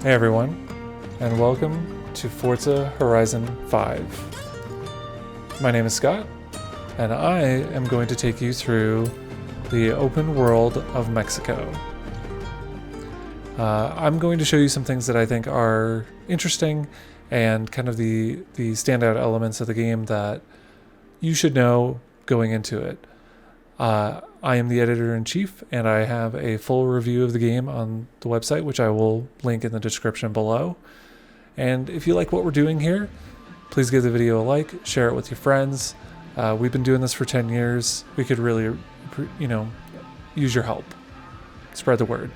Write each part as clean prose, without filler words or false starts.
Hey everyone, and welcome to Forza Horizon 5. My name is Scott, and I am going to take you through the open world of Mexico. I'm going to show you some things that I think are interesting and kind of the standout elements of the game that you should know going into it. I am the editor-in-chief, and I have a full review of the game on the website, which I will link in the description below. And if you like what we're doing here, please give the video a like, share it with your friends. We've been doing this for 10 years. We could really, use your help. Spread the word.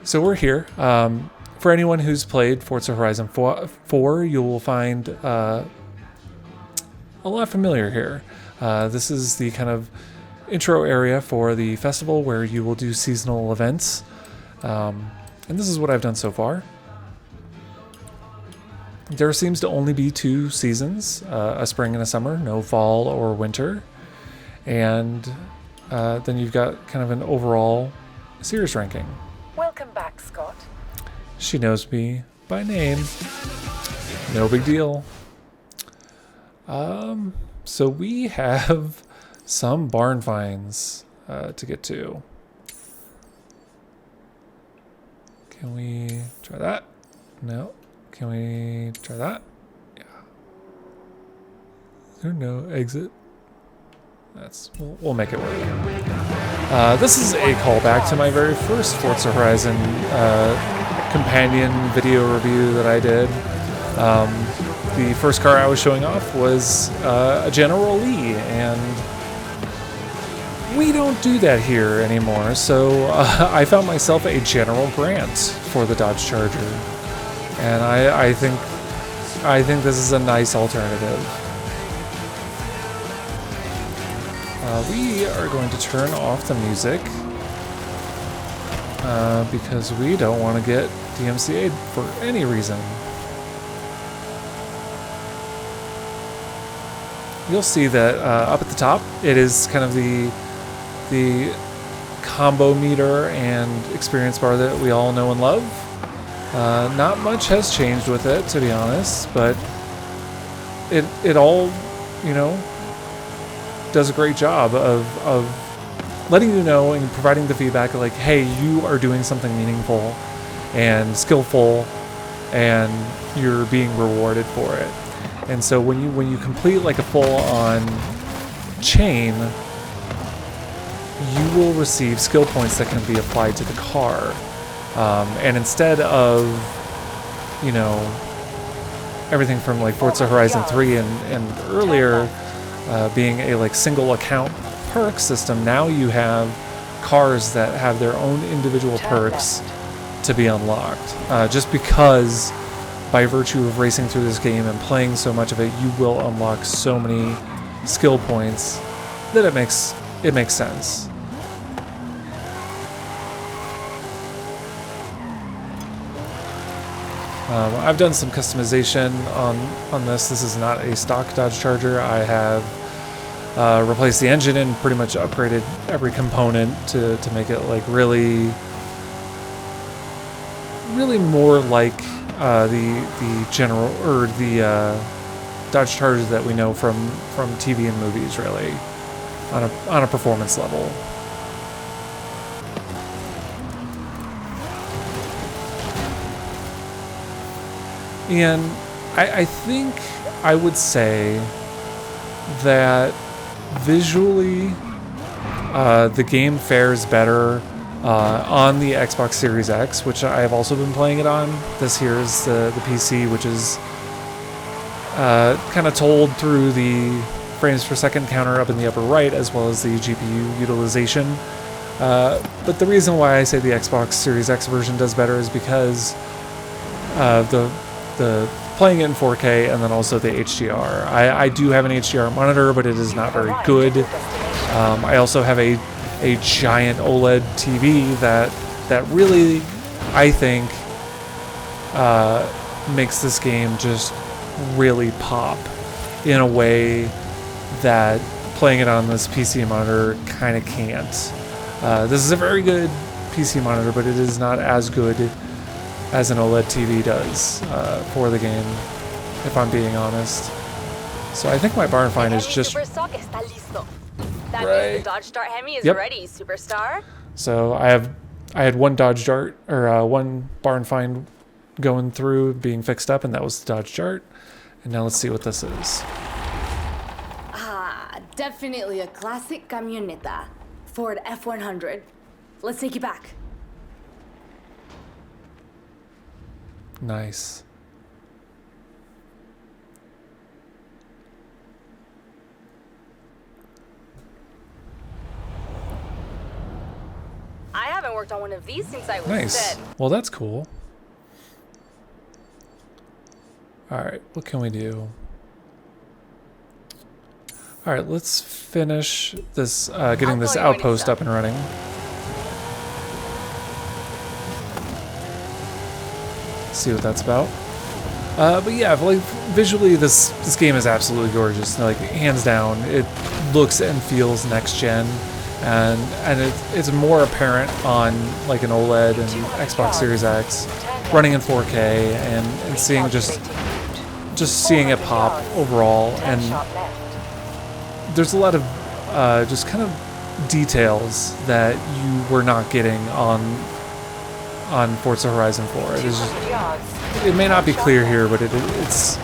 So we're here. For anyone who's played Forza Horizon 4, you will find a lot familiar here. This is the kind of intro area for the festival where you will do seasonal events. And this is what I've done so far. There seems to only be 2 seasons, a spring and a summer, no fall or winter. And then you've got kind of an overall series ranking. Welcome back, Scott. She knows me by name. No big deal. So we have some barn finds to get to. Can we try that? No. Can we try that? Yeah. There no exit. We'll make it work. This is a callback to my very first Forza Horizon companion video review that I did. The first car I was showing off was a General Lee, and we don't do that here anymore, so I found myself a General Grant for the Dodge Charger, and I think this is a nice alternative. We are going to turn off the music because we don't want to get DMCA'd for any reason. You'll see that up at the top, it is kind of the combo meter and experience bar that we all know and love. Not much has changed with it, to be honest, but it all, does a great job of letting you know and providing the feedback like, hey, you are doing something meaningful and skillful, and you're being rewarded for it. And so when you complete like a full-on chain, you will receive skill points that can be applied to the car. And instead of, everything from like Forza Horizon 3 and earlier being a like single account perk system, now you have cars that have their own individual perks to be unlocked. Just because by virtue of racing through this game and playing so much of it, you will unlock so many skill points that it makes sense. I've done some customization on this. This is not a stock Dodge Charger. I have replaced the engine and pretty much upgraded every component to make it like really more like the general or the Dodge Chargers that we know from TV and movies, really, on a performance level. And I think I would say that visually the game fares better on the Xbox Series X, which I have also been playing it on. This here is the PC, which is kind of told through the frames per second counter up in the upper right, as well as the GPU utilization. But the reason why I say the Xbox Series X version does better is because the playing it in 4K and then also the HDR. I do have an HDR monitor, but it is not very good. I also have a giant OLED TV that really, I think, makes this game just really pop in a way that playing it on this PC monitor kind of can't. This is a very good PC monitor, but it is not as good as an OLED TV does for the game, if I'm being honest. So I think my barn find is just Super stock está listo. That right. means the Dodge Dart Hemi is Yep. ready, Superstar. So I had one Dodge Dart, or one barn find going through, being fixed up, and that was the Dodge Dart. And now let's see what this is. Ah, definitely a classic camioneta. Ford F100. Let's take you back. Nice. I haven't worked on one of these since I was Nice. dead. Well, that's cool. All right, what can we do? All right, let's finish this, getting this tell you when it's outpost done. up and running. See what that's about. But yeah, like visually, this game is absolutely gorgeous. Like hands down, it looks and feels next gen, and it's more apparent on like an OLED and Xbox Series X, running in 4K and seeing just seeing it pop overall. And there's a lot of just kind of details that you were not getting on Forza Horizon 4. It is just, it may not be clear here, but it's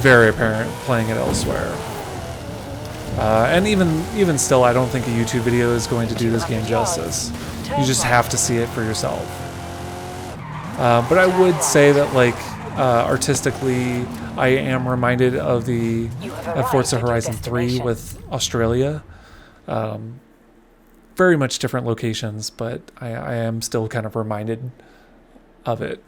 very apparent playing it elsewhere. And even still, I don't think a YouTube video is going to do this game justice. You just have to see it for yourself. But I would say that, like, artistically, I am reminded of the Forza Horizon 3 with Australia. Very much different locations, but I am still kind of reminded of it.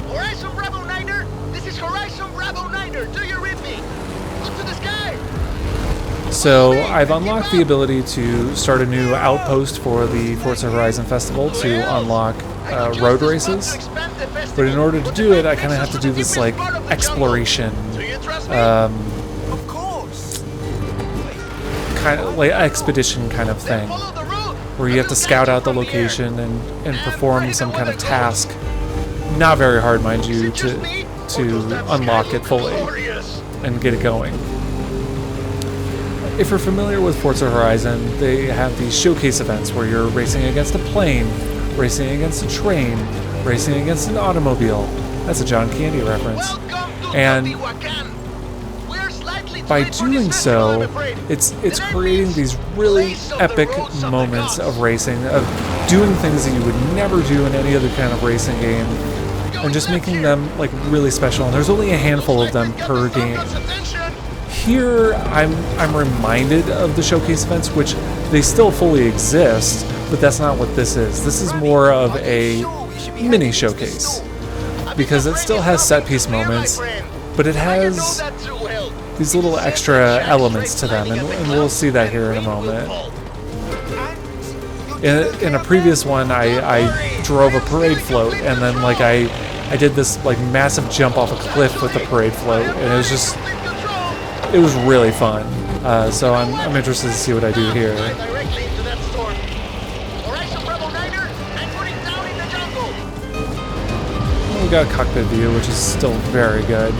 Horizon Bravo Niner! This is Horizon Bravo Niner! Do you read me? Look to the sky! So I've unlocked the ability to start a new outpost for the Forza Horizon Festival to unlock road races. But in order to do it, I kind of have to do this like exploration, Of course! kind of like expedition kind of thing, Follow the route! where you have to scout out the location and perform some kind of task. Not very hard, mind you, to unlock it fully and get it going. If you're familiar with Forza Horizon, they have these showcase events where you're racing against a plane, racing against a train, racing against an automobile. That's a John Candy reference. And by doing so, it's creating these really epic moments of racing, of doing things that you would never do in any other kind of racing game, and just making them like really special. And there's only a handful of them per game. Here, I'm reminded of the showcase events, which they still fully exist, but that's not what this is. This is more of a mini showcase, because it still has set piece moments, but it has these little extra elements to them, and we'll see that here in a moment. In a previous one, I drove a parade float, and then like I did this like massive jump off a cliff with the parade float, and it was really fun. So I'm interested to see what I do here. Directly into that storm. Horizon Bravo Niner, anchoring down in the jungle. We got Cockpit View, which is still very good.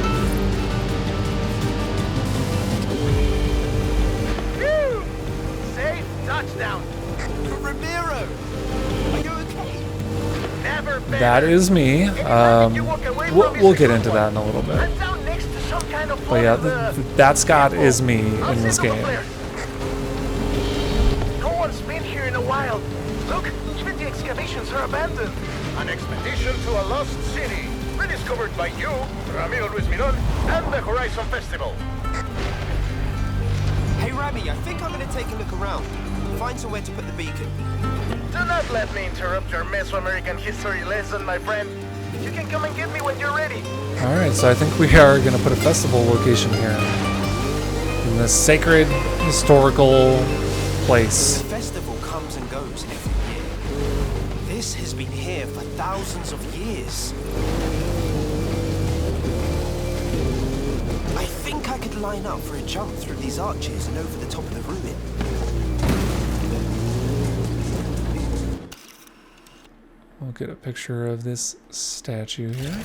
Phew! Safe touchdown. Ramiro, are you okay? Never better. That is me. We'll get into that in a little bit. I'm down next to some kind of But yeah, that Scott is me I'll in this send them game. up there. No one's been here in a while. Look, even the excavations are abandoned. An expedition to a lost city, rediscovered by you, Ramiro Luis Miron, and the Horizon Festival. Hey Rami, I think I'm gonna take a look around. Find somewhere to put the beacon. Do not let me interrupt your Mesoamerican history lesson, my friend. You can come and get me when you're ready. Alright, so I think we are going to put a festival location here. In this sacred, historical place. The festival comes and goes every year. This has been here for thousands of years. I think I could line up for a jump through these arches and over the top of the ruin. We'll get a picture of this statue here.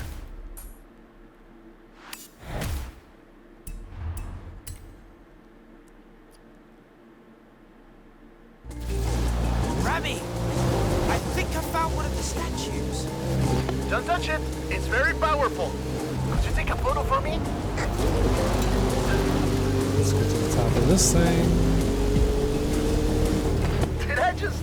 Rami! I think I found one of the statues. Don't touch it. It's very powerful. Could you take a photo for me? Let's get to the top of this thing. Did I just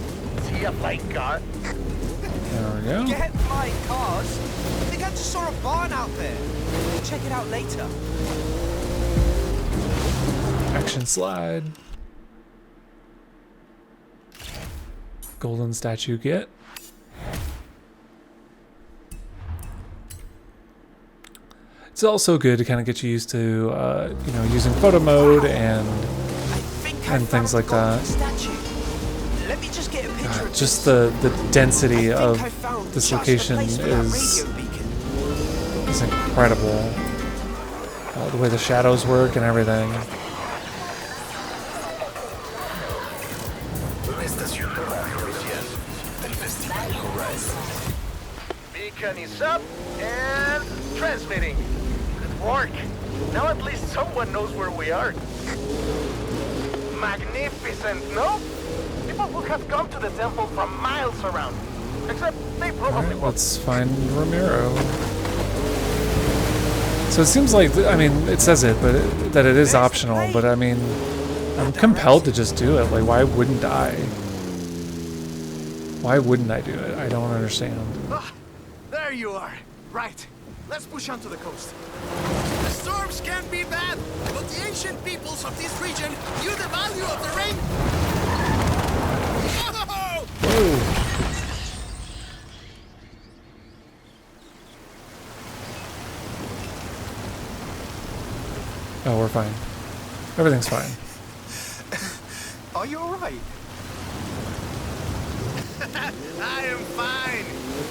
see a flying car? There we go. Get flying cars? I think I just saw a barn out there. We'll check it out later. Action slide. Golden statue get. It's also good to kind of get you used to, you know, using photo mode and things like that. Let me just get a picture of Just this. the density I of think I found this just the location place for that is radio beacon. incredible. The way the shadows work and everything. Beacon is up and transmitting. Good work. Now at least someone knows where we are. Magnificent, no? People would have come to the temple from miles around. Except they probably Alright, won't. let's find Ramiro. So it seems like, I mean, it says it, but that it is optional, but I mean, I'm compelled to just do it. Like, why wouldn't I? Why wouldn't I do it? I don't understand. Ah, there you are. Right. Let's push on to the coast. The storms can be bad, but the ancient peoples of this region knew the value of the rain. Whoa! Whoa. Oh, we're fine. Everything's fine. Are you alright? I am fine.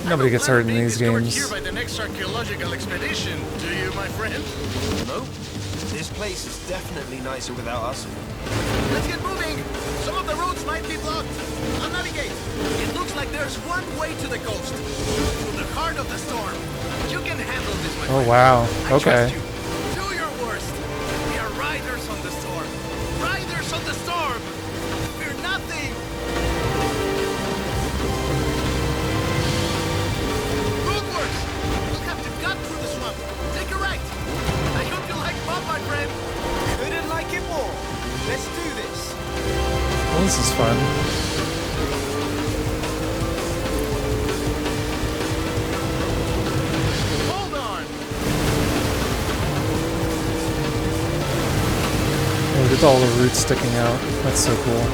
Nobody gets hurt in being these discovered games. here by the next Archaeological Expedition. Do you, my friend? No. This place is definitely nicer without us. Let's get moving. Some of the roads might be blocked. I'll navigate. It looks like there's one way to the coast. To the heart of the storm. You can handle this, my friend. Oh, wow. I Okay. trust you. Do your worst. We are riders on the storm. Riders on the storm. Fear nothing. Roadworks. We'll have to cut through the swamp. Take a right. I hope you like Bob, my friend. Couldn't like it more. Let's do this. Well, this is fun. Hold on. Oh, look at all the roots sticking out. That's so cool.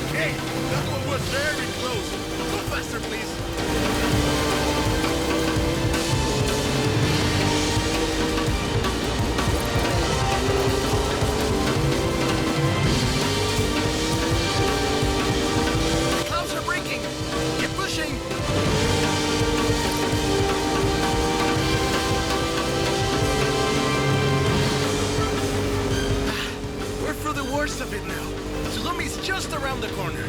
Okay, that one was very close. Go faster, please. The clouds are breaking. Keep pushing. We're through the worst of it now. Tsurumi's just around the corner.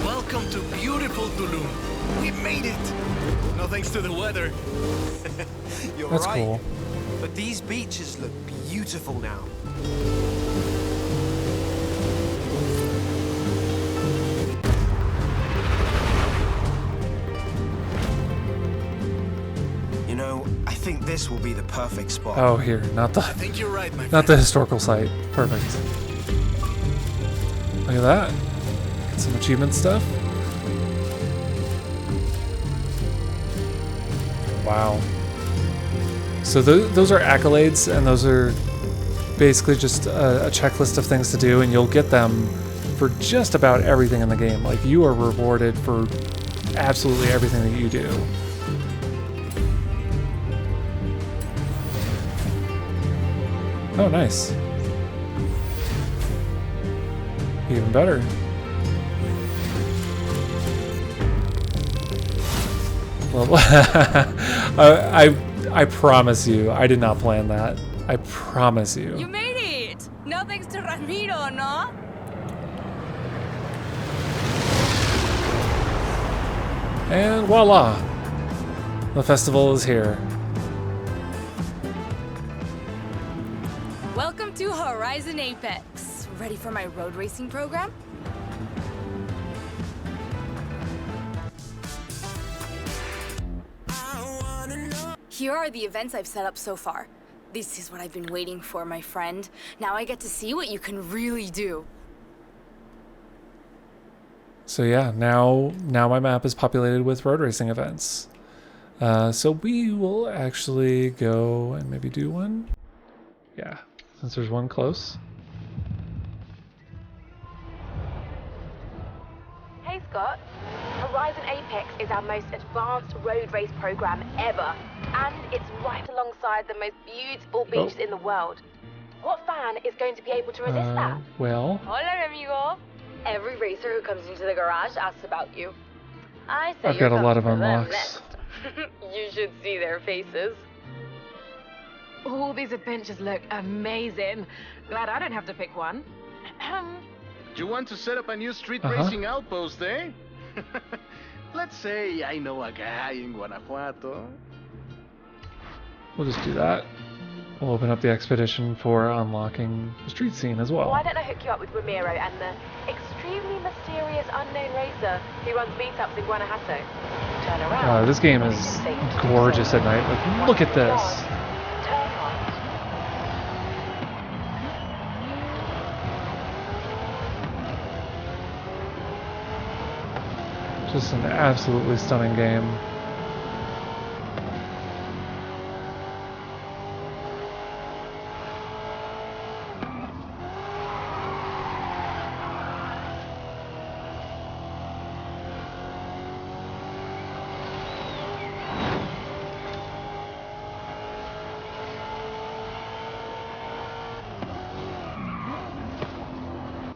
Welcome to beautiful Tulum. We made it. No thanks to the weather. You're That's right. cool. But these beaches look beautiful now. You know, I think this will be the perfect spot. Oh, here, not the I think you're right, my not friend. the historical site. Perfect. Look at that. Get some achievement stuff. Wow. So those are accolades, and those are basically just a checklist of things to do, and you'll get them for just about everything in the game. Like, you are rewarded for absolutely everything that you do. Oh, nice. Well, I promise you, I did not plan that. I promise you. You made it! No thanks to Ramiro, no? And voila! The festival is here. Welcome to Horizon Apex. Ready for my road racing program? Here are the events I've set up so far. This is what I've been waiting for, my friend. Now I get to see what you can really do. So yeah, now my map is populated with road racing events. So we will actually go and maybe do one. Yeah, since there's one close. Hey Scott, Horizon Apex is our most advanced road race program ever, and it's right alongside the most beautiful beaches in the world. What fan is going to be able to resist that? Well. Hola, amigo. Every racer who comes into the garage asks about you. I say I've you're got a lot of coming for them unlocks. next. You should see their faces. All these adventures look amazing. Glad I don't have to pick one. You want to set up a new street racing outpost, eh? Let's say I know a guy in Guanajuato. We'll just do that. We'll open up the expedition for unlocking the street scene as well. Why don't I hook you up with Ramiro and the extremely mysterious unknown racer who runs meetups in Guanajuato? Turn around. This game is gorgeous at night. Like, look at this. Turn right. Just an absolutely stunning game.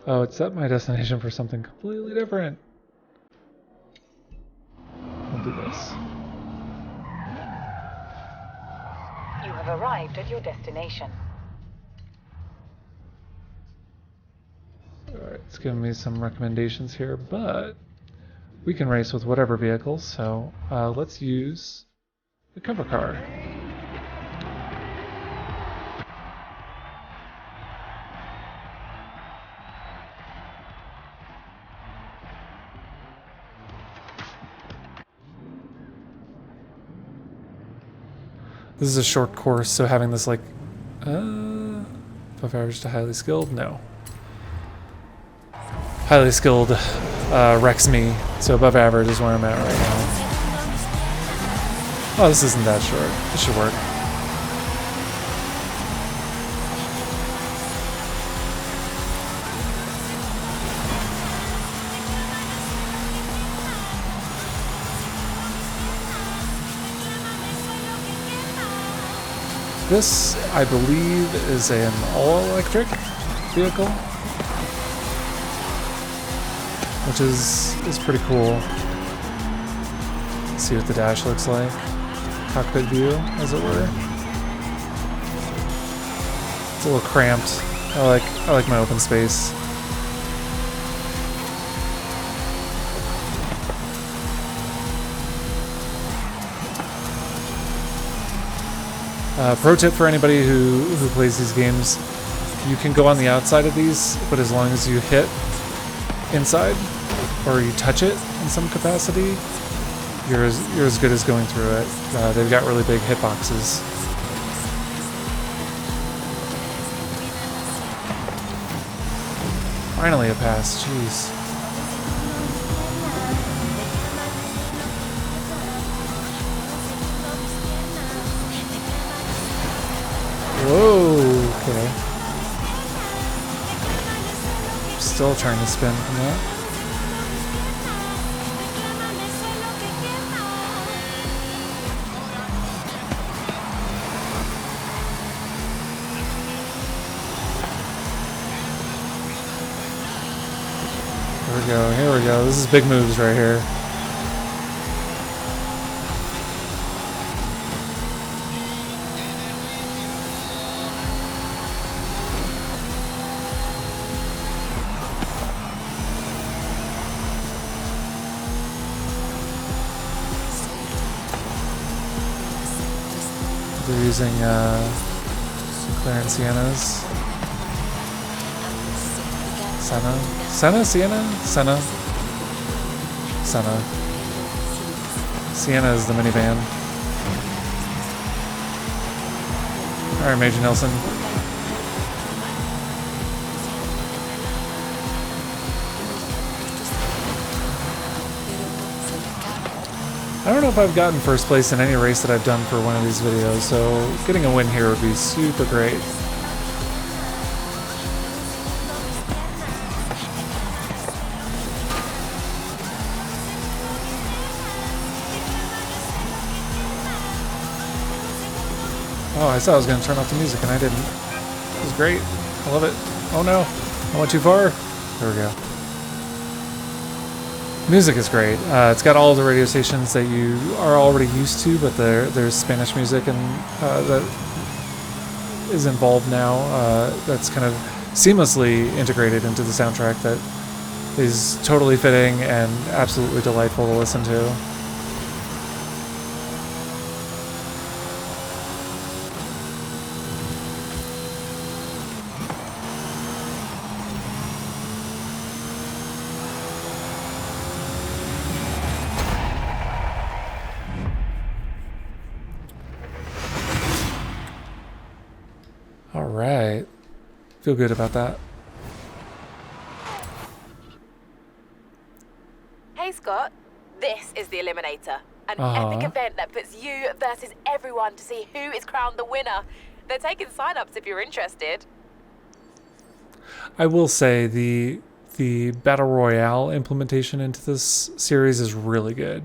Oh, it set my destination for something completely different. I'll do this. You have arrived at your destination. Alright, it's giving me some recommendations here, but we can race with whatever vehicles, so let's use the cover car. This is a short course, so having this like above average to highly skilled, no. Highly skilled wrecks me, so above average is where I'm at right now. Oh, this isn't that short. This should work. This, I believe, is an all-electric vehicle, which is pretty cool. Let's see what the dash looks like. Cockpit view, as it were. It's a little cramped. I like my open space. Pro tip for anybody who plays these games, you can go on the outside of these, but as long as you hit inside, or you touch it in some capacity, you're as good as going through it. They've got really big hitboxes. Finally a pass, jeez. Whoa, okay. Still trying to spin from that. Here we go, here we go. This is big moves right here. They're using McLaren Siennas. Senna. Sienna is the minivan. All right, Major Nelson. I don't know if I've gotten first place in any race that I've done for one of these videos, so getting a win here would be super great. Oh, I thought I was going to turn off the music and I didn't. It was great. I love it. Oh no, I went too far. There we go. Music is great. It's got all the radio stations that you are already used to, but there's Spanish music and that is involved now. That's kind of seamlessly integrated into the soundtrack that is totally fitting and absolutely delightful to listen to. Alright. Feel good about that. Hey Scott, this is the Eliminator, an epic event that puts you versus everyone to see who is crowned the winner. They're taking sign-ups if you're interested. I will say the Battle Royale implementation into this series is really good.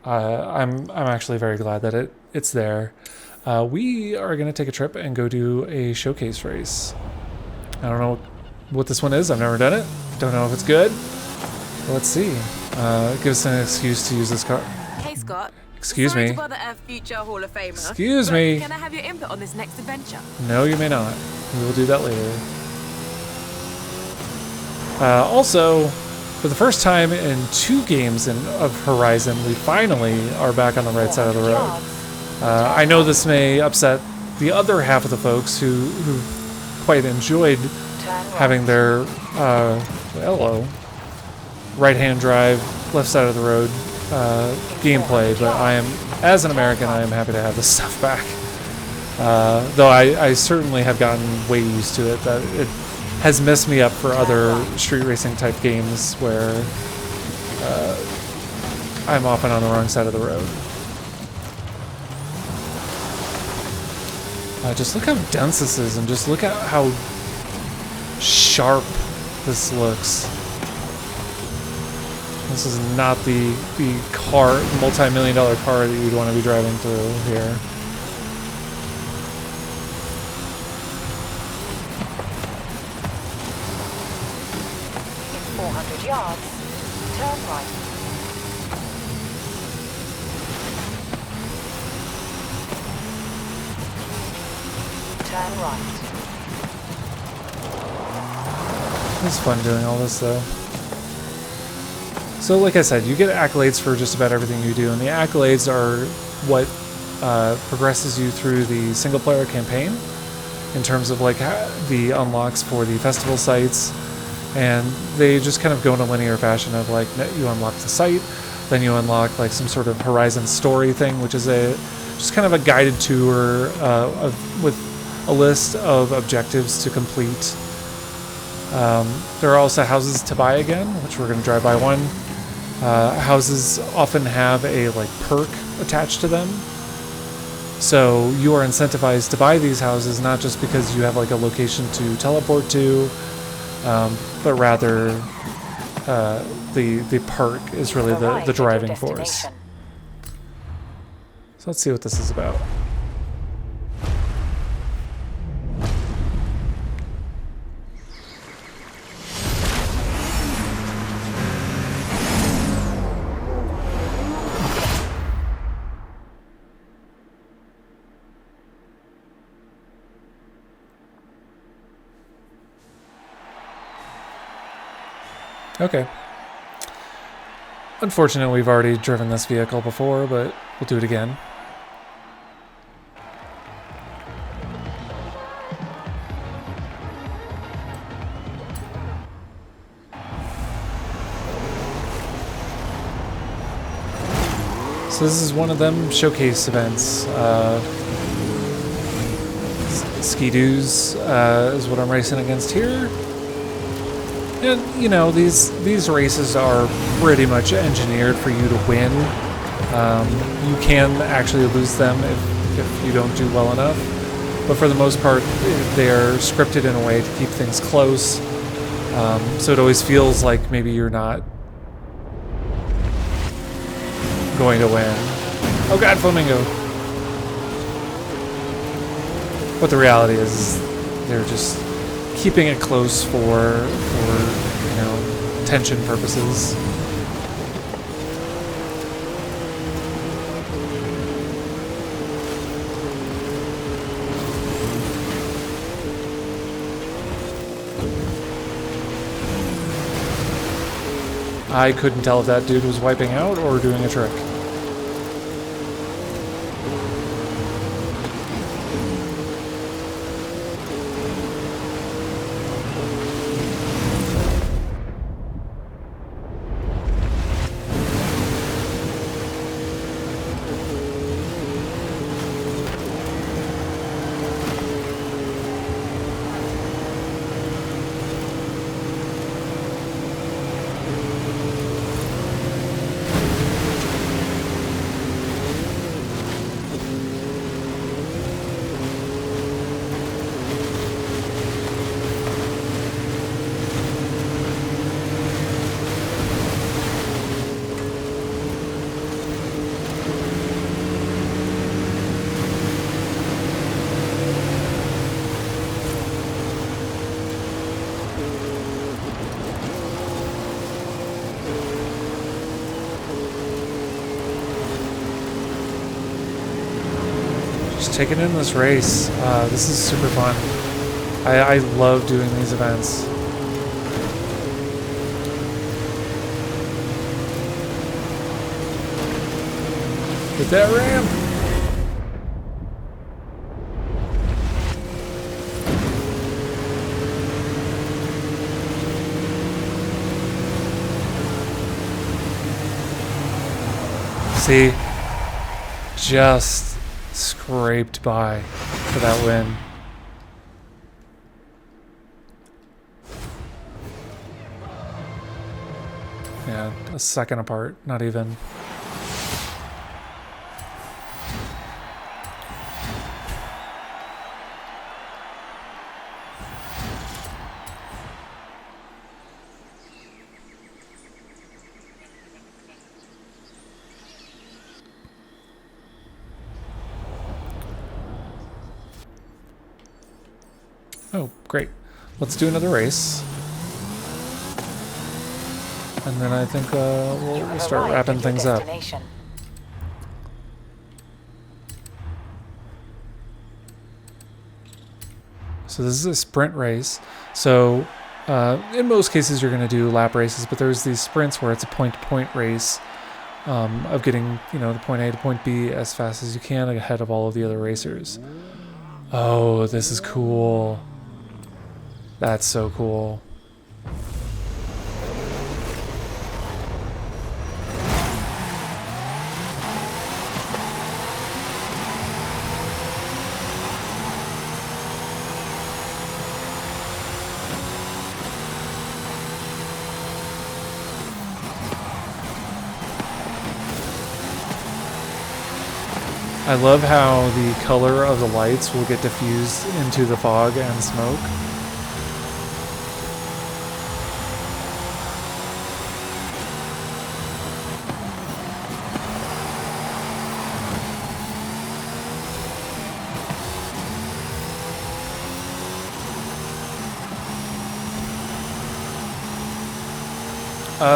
I'm actually very glad that it's there. We are going to take a trip and go do a showcase race. I don't know what this one is. I've never done it. Don't know if it's good. But let's see. Give us an excuse to use this car. Hey Scott. Excuse Sorry me. to bother a future Hall of Famer. Excuse me. Can I have your input on this next adventure? No, you may not. We will do that later. Also, for the first time in 2 games of Horizon, we finally are back on the right side of the road. I know this may upset the other half of the folks who quite enjoyed having their right-hand drive, left side of the road gameplay, but I am, as an American, I am happy to have this stuff back. Though I certainly have gotten way used to it, that it has messed me up for other street racing type games where I'm often on the wrong side of the road. Just look how dense this is, and just look at how sharp this looks. This is not the multi-million-dollar car that you'd want to be driving through here. In 400 yards, turn right. Turn right. It's fun doing all this, though. So, like I said, you get accolades for just about everything you do, and the accolades are what progresses you through the single-player campaign in terms of like the unlocks for the festival sites, and they just kind of go in a linear fashion of like you unlock the site, then you unlock like some sort of Horizon story thing, which is just kind of a guided tour with a list of objectives to complete. There are also houses to buy again, which we're going to drive by one. Houses often have a like perk attached to them, so you are incentivized to buy these houses not just because you have like a location to teleport to, but rather the perk is really the driving force. So let's see what this is about. Okay. Unfortunately, we've already driven this vehicle before, but we'll do it again. So this is one of them showcase events. Ski-Doos is what I'm racing against here. And, you know, these races are pretty much engineered for you to win. You can actually lose them if you don't do well enough. But for the most part, they're scripted in a way to keep things close. So it always feels like maybe you're not going to win. Oh god, Flamingo! But the reality is they're just keeping it close for you know, tension purposes. I couldn't tell if that dude was wiping out or doing a trick. Just taking in this race. This is super fun. I love doing these events. Hit that ramp! See? Just scraped by for that win. Yeah, a second apart, not even. Oh, great. Let's do another race. And then I think we'll start wrapping things up. So this is a sprint race. So in most cases you're going to do lap races, but there's these sprints where it's a point-to-point race of getting, you know, the point A to point B as fast as you can ahead of all of the other racers. Oh, this is cool. That's so cool. I love how the color of the lights will get diffused into the fog and smoke.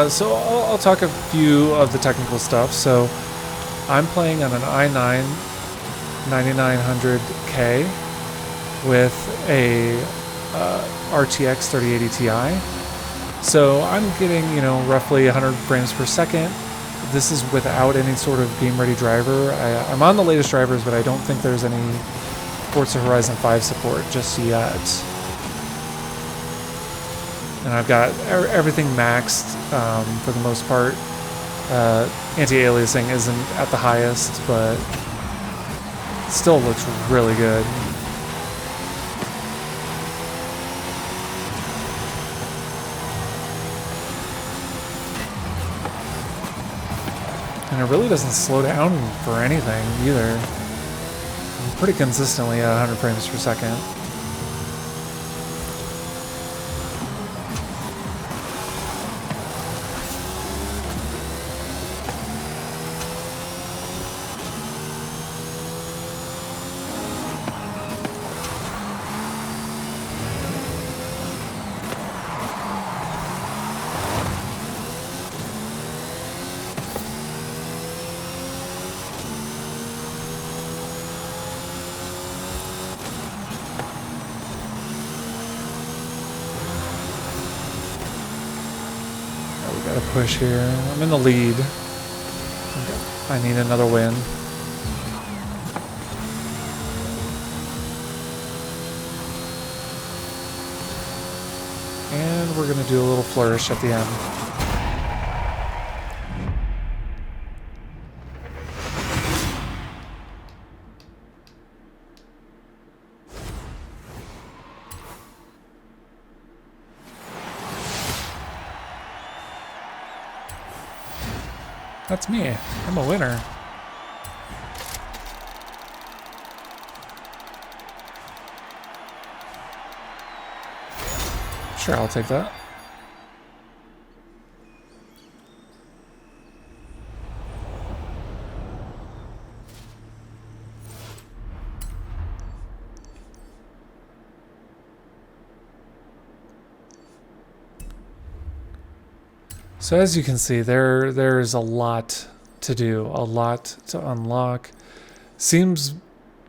So I'll talk a few of the technical stuff. So I'm playing on an i9 9900K with a RTX 3080 Ti. So I'm getting, you know, roughly 100 frames per second. This is without any sort of game-ready driver. I'm on the latest drivers, but I don't think there's any Forza Horizon 5 support just yet. And I've got everything maxed for the most part. Anti-aliasing isn't at the highest, but still looks really good. And it really doesn't slow down for anything either. I'm pretty consistently at 100 frames per second. Gotta push here. I'm in the lead. I need another win. And we're gonna do a little flourish at the end. That's me. I'm a winner. Sure, I'll take that. So as you can see, there's a lot to do, a lot to unlock. Seems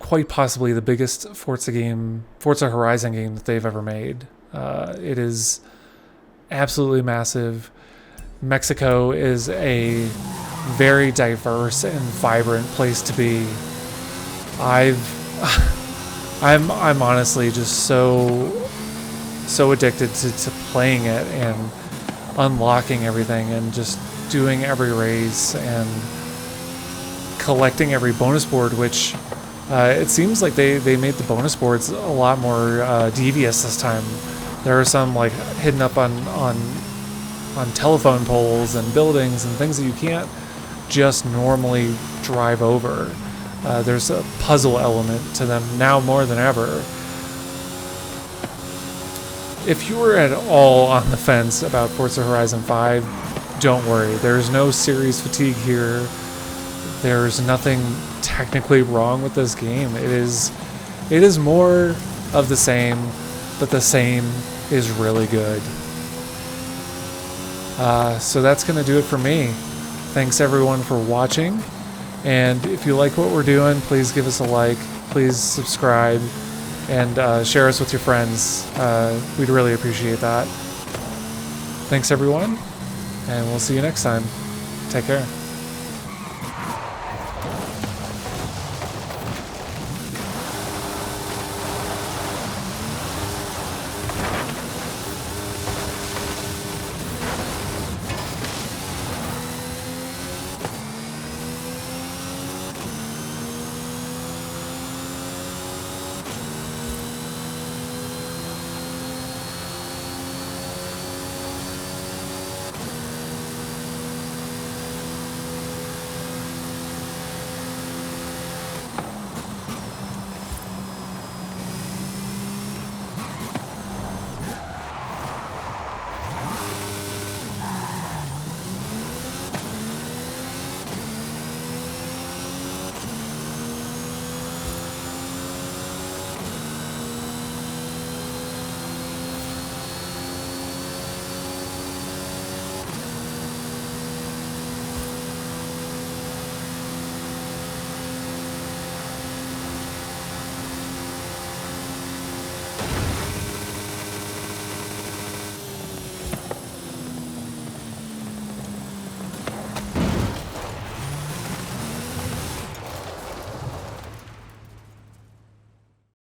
quite possibly the biggest Forza Horizon game that they've ever made. It is absolutely massive. Mexico is a very diverse and vibrant place to be. I'm honestly just so addicted to playing it and unlocking everything and just doing every race and collecting every bonus board, which it seems like they made the bonus boards a lot more devious this time. There are some like hidden up on telephone poles and buildings and things that you can't just normally drive over. There's a puzzle element to them now more than ever. If you were at all on the fence about Forza Horizon 5, don't worry. There's no series fatigue here. There's nothing technically wrong with this game. It is more of the same, but the same is really good. So that's going to do it for me. Thanks everyone for watching. And if you like what we're doing, please give us a like. Please subscribe. And share us with your friends. We'd really appreciate that. Thanks everyone, and we'll see you next time. Take care.